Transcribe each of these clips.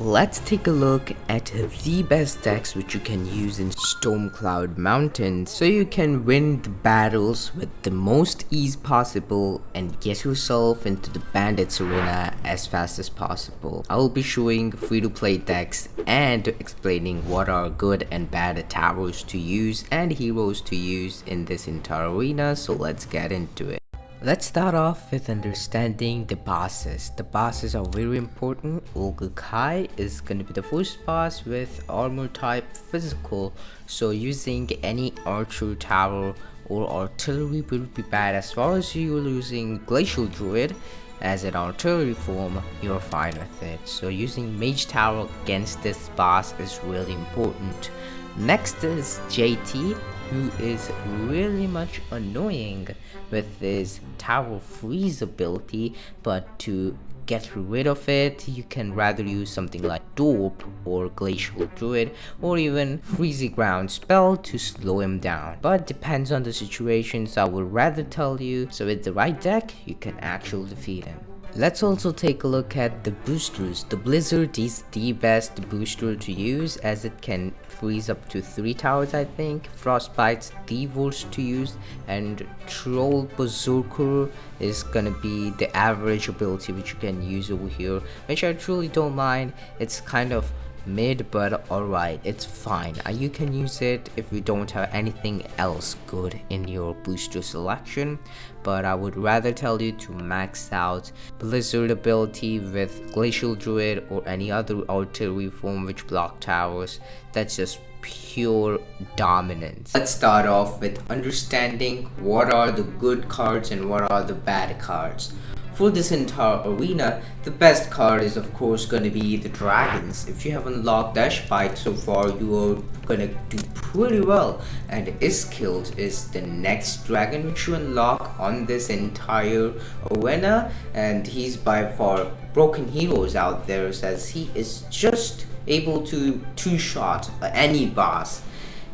Let's take a look at the best decks which you can use in Stormcloud Mountain so you can win the battles with the most ease possible and get yourself into the bandits arena as fast as possible. I will be showing free-to-play decks and explaining what are good and bad towers to use and heroes to use in this entire arena, so let's get into it. Let's start off with understanding the bosses. The bosses are very important. Kai is going to be the first boss with armor type physical, so using any archer tower or artillery will be bad. As far as you're using glacial druid as an artillery form, you're fine with it. So using mage tower against this boss is really important. Next is JT, who is really much annoying with his tower freeze ability, but to get rid of it you can rather use something like Dope or Glacial Druid or even Freezy Ground spell to slow him down, but depends on the situation, so I would rather tell you, so with the right deck you can actually defeat him. Let's also take a look at the boosters. The Blizzard is the best booster to use as it can freeze up to 3 towers I think. Frostbite's the worst to use, and Troll Berserker is gonna be the average ability which you can use over here, which I truly don't mind. It's kind of mid, but alright, it's fine. You can use it if you don't have anything else good in your booster selection, but I would rather tell you to max out Blizzard ability with Glacial Druid or any other artillery form which block towers. That's just pure dominance. Let's start off with understanding what are the good cards and what are the bad cards. For this entire arena, the best card is of course going to be the dragons. If you have unlocked Ashbite so far, you are going to do pretty well, and Iskild is the next dragon which you unlock on this entire arena, and he's by far broken heroes out there as he is just able to two-shot any boss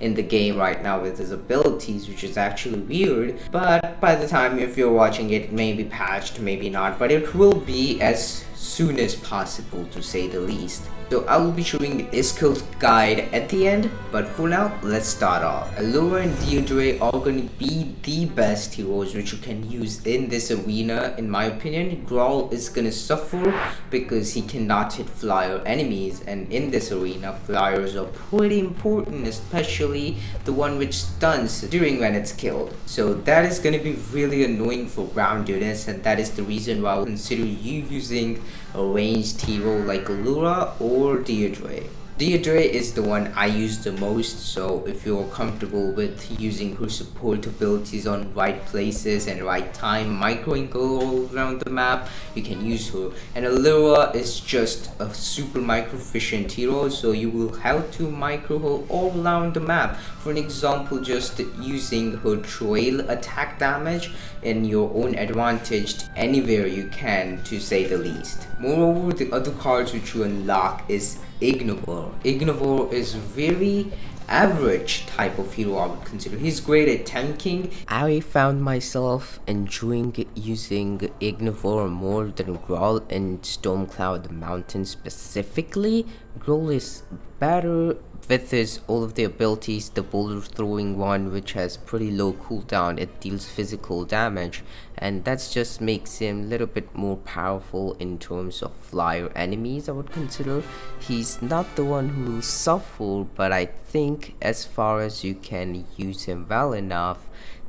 in the game right now with his abilities, which is actually weird, but by the time if you're watching it may be patched, maybe not, but it will be as soon as possible to say the least. So I will be showing the Iskild guide at the end, but for now let's start off. Allura and Deirdre are going to be the best heroes which you can use in this arena in my opinion. Grawl is going to suffer because he cannot hit flyer enemies, and in this arena flyers are pretty important, especially the one which stuns during when it's killed. So that is going to be really annoying for ground units, and that is the reason why I would consider you using a ranged hero like Allura or Deirdre. Deirdre is the one I use the most, so if you're comfortable with using her support abilities on right places and right time, microing all around the map, you can use her. And Allura is just a super micro efficient hero, so you will have to micro her all around the map. For an example, just using her trail attack damage in your own advantage anywhere you can, to say the least. Moreover, the other cards which you unlock is Ignivore. Ignivore is very average type of hero I would consider. He's great at tanking. I found myself enjoying using Ignivore more than Grawl in Stormcloud Mountain specifically. Grawl is better with his all of the abilities. The boulder throwing one, which has pretty low cooldown, it deals physical damage, and that just makes him a little bit more powerful in terms of flyer enemies I would consider. He's not the one who will suffer, but I think as far as you can use him well enough,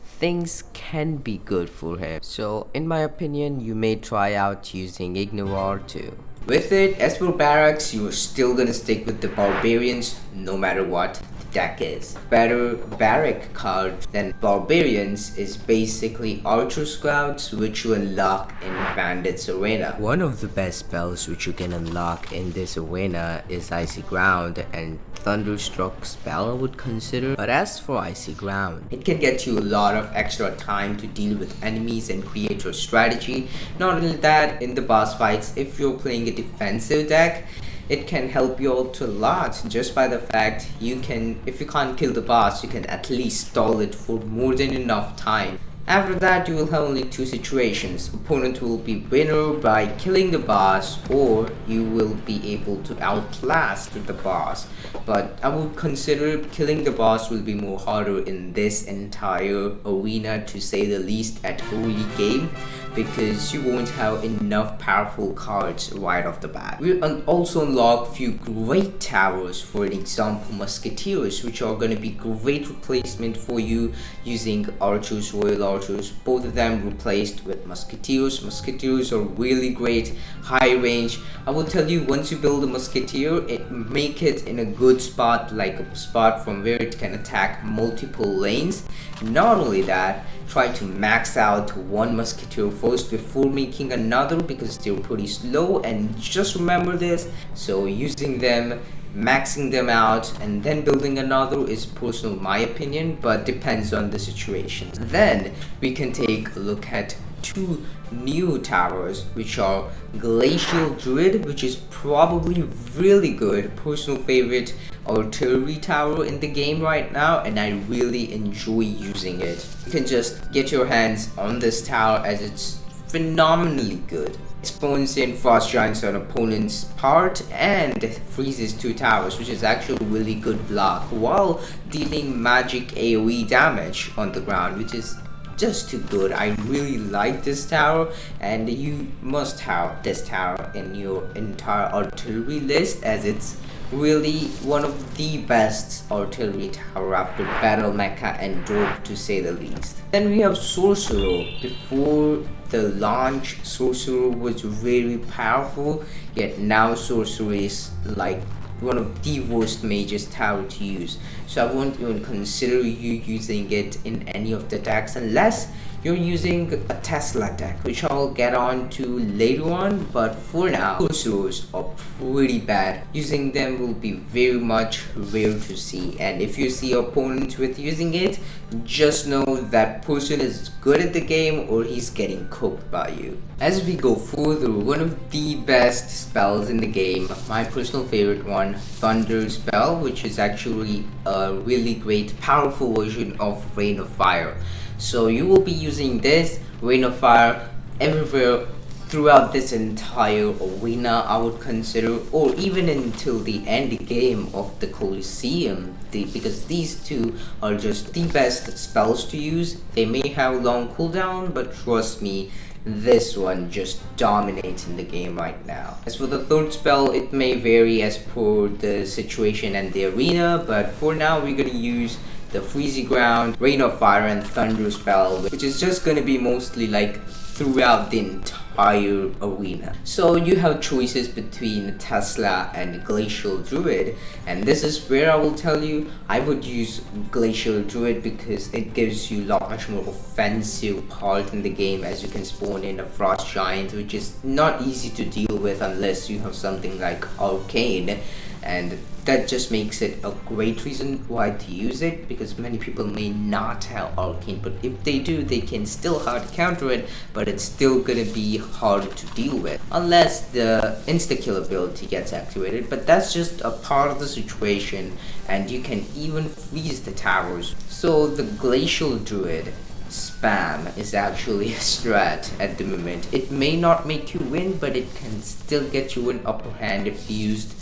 things can be good for him. So in my opinion, you may try out using Ignivore too. With it, as for barracks, you are still gonna stick with the barbarians no matter what the deck is. Better barrack card than barbarians is basically archer scouts, which you unlock in bandits arena. One of the best spells which you can unlock in this arena is Icy Ground and Thunderstruck spell I would consider. But as for Icy Ground, it can get you a lot of extra time to deal with enemies and create your strategy. Not only that, in the boss fights, if you're playing a defensive deck, it can help you out a lot just by the fact you can, if you can't kill the boss, you can at least stall it for more than enough time After that, you will have only two situations. Opponent will be winner by killing the boss, or you will be able to outlast the boss. But I would consider killing the boss will be more harder in this entire arena, to say the least, at early game, because you won't have enough powerful cards right off the bat. We also unlock few great towers, for example musketeers, which are going to be great replacement for you using archers, royal archers, both of them replaced with musketeers. Musketeers are really great, high range. I will tell you, once you build a musketeer, make it in a good spot, like a spot from where it can attack multiple lanes. Not only that, try to max out one musketeer first before making another, because they're pretty slow, and just remember this. So using them, maxing them out, and then building another is personal, my opinion, but depends on the situation. Then we can take a look at two new towers, which are Glacial Druid, which is probably really good, personal favorite artillery tower in the game right now, and I really enjoy using it. You can just get your hands on this tower as it's phenomenally good. It spawns in frost giants on opponent's part and freezes two towers, which is actually a really good block, while dealing magic AoE damage on the ground, which is just too good. I really like this tower, and you must have this tower in your entire artillery list, as it's really one of the best artillery tower after battle mecha and dope, to say the least. Then we have sorcerer. Before the launch, sorcerer was very powerful, yet now sorcerer is like one of the worst mages tower to use. So I won't even consider you using it in any of the decks unless you're using a Tesla deck, which I'll get on to later on. But for now, sorcerers are pretty bad. Using them will be very much rare to see, and if you see opponents with using it, just know that person is good at the game or he's getting cooked by you. As we go further, one of the best spells in the game, my personal favorite one, Thunder spell, which is actually a really great powerful version of Rain of Fire. So you will be using this Rain of Fire everywhere throughout this entire arena, I would consider, or even until the end game of the Colosseum, because these two are just the best spells to use. They may have long cooldown, but trust me, this one just dominates in the game right now. As for the third spell, it may vary as per the situation and the arena, but for now we're gonna use the Freezy Ground, Rain of Fire, and Thunder spell, which is just gonna be mostly like throughout the entire arena. So you have choices between Tesla and Glacial Druid, and this is where I will tell you I would use Glacial Druid because it gives you a lot much more offensive part in the game, as you can spawn in a Frost Giant, which is not easy to deal with unless you have something like Arcane, and that just makes it a great reason why to use it, because many people may not have Arcane, but if they do, they can still hard counter it, but it's still gonna be hard to deal with unless the insta-kill ability gets activated, but that's just a part of the situation, and you can even freeze the towers. So the Glacial Druid spam is actually a strat at the moment. It may not make you win, but it can still get you an upper hand if used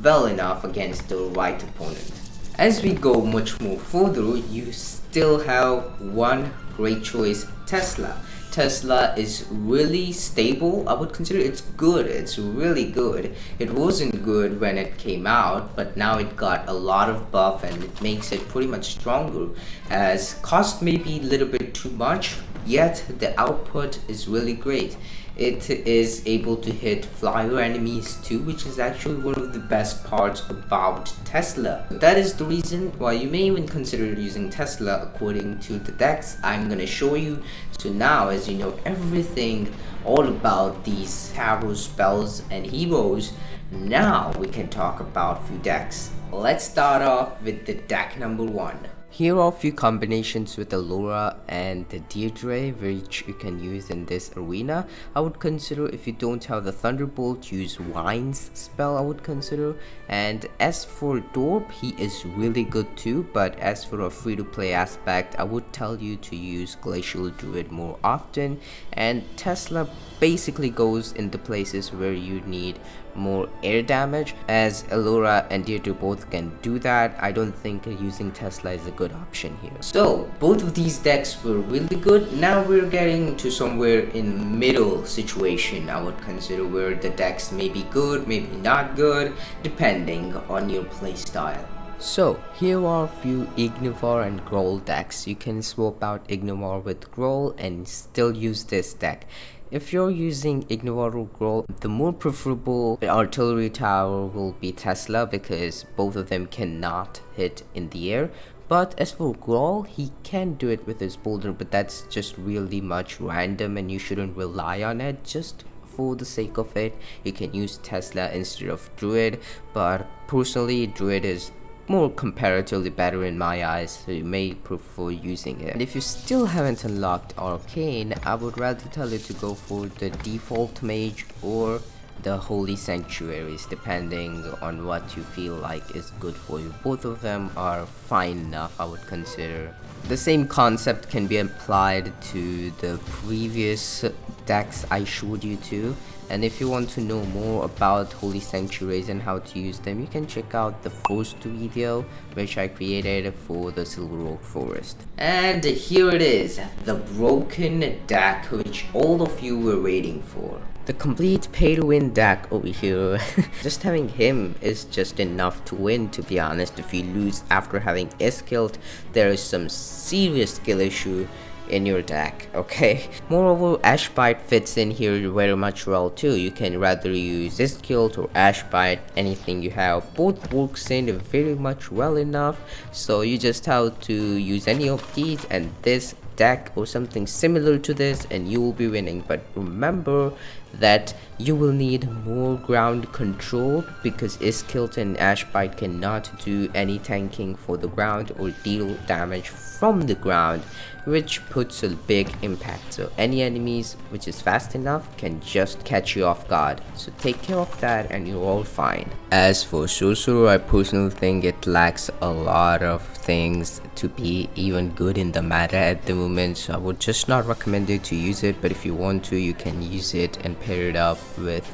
well enough against the right opponent. As we go much more further, you still have one great choice, Tesla. Tesla is really stable. I would consider it's good. It's really good. It wasn't good when it came out, but now it got a lot of buff and it makes it pretty much stronger, as cost may be a little bit too much, yet the output is really great. It is able to hit flyer enemies too, which is actually one of the best parts about Tesla. That is the reason why you may even consider using Tesla according to the decks I'm gonna show you. So now, as you know everything all about these tarot spells and heroes, now we can talk about few decks. Let's start off with the deck number one. Here are a few combinations with Allura and the Deirdre which you can use in this arena. I would consider, if you don't have the Thunderbolt, use Wine's spell, I would consider. And as for Dorp, he is really good too, but as for a free to play aspect, I would tell you to use Glacial Druid more often, and Tesla basically goes in the places where you need more air damage. As Allura and Deirdre both can do that, I don't think using Tesla is a good option here. So both of these decks were really good. Now we're getting to somewhere in middle situation, I would consider, where the decks may be good, maybe not good, depending on your playstyle. So here are a few Ignivor and Groll decks. You can swap out Ignivor with Groll and still use this deck. If you're using Ignivor or Groll, the more preferable artillery tower will be Tesla, because both of them cannot hit in the air. But as for Groll, he can do it with his boulder, but that's just really much random and you shouldn't rely on it. Just for the sake of it, you can use Tesla instead of Druid, but personally Druid is more comparatively better in my eyes, so you may prefer using it. And if you still haven't unlocked Arcane, I would rather tell you to go for the default mage or the Holy Sanctuaries, depending on what you feel like is good for you. Both of them are fine enough, I would consider. The same concept can be applied to the previous decks I showed you too. And if you want to know more about Holy Sanctuaries and how to use them, you can check out the first video which I created for the Silver Oak Forest. And here it is, the broken deck which all of you were waiting for. The complete pay to win deck over here. Just having him is just enough to win, to be honest. If you lose after having Iskilt, there is some serious skill issue in your deck, okay? Moreover, Ashbite fits in here very much well too. You can rather use Iskilt or Ashbite, anything you have. Both works in very much well enough, so you just have to use any of these and this deck or something similar to this and you will be winning. But remember that you will need more ground control, because Iskilt and Ashbite cannot do any tanking for the ground or deal damage from the ground, which puts a big impact. So any enemies which is fast enough can just catch you off guard, so take care of that and you're all fine. As for Sorcerer, I personally think it lacks a lot of things to be even good in the meta at the moment, so I would just not recommend you to use it. But if you want to, you can use it and pair it up with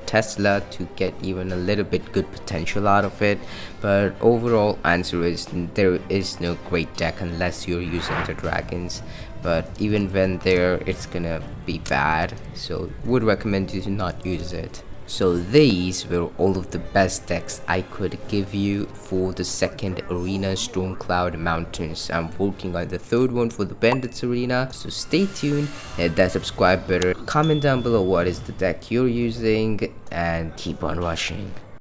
Tesla to get even a little bit good potential out of it. But overall answer is there is no great deck unless you're using the dragons, but even when there, it's gonna be bad, so would recommend you to not use it. So these were all of the best decks I could give you for the second arena, Stormcloud Mountains. I'm working on the third one for the Bandits arena, so stay tuned, hit that subscribe button, comment down below what is the deck you're using, and keep on rushing.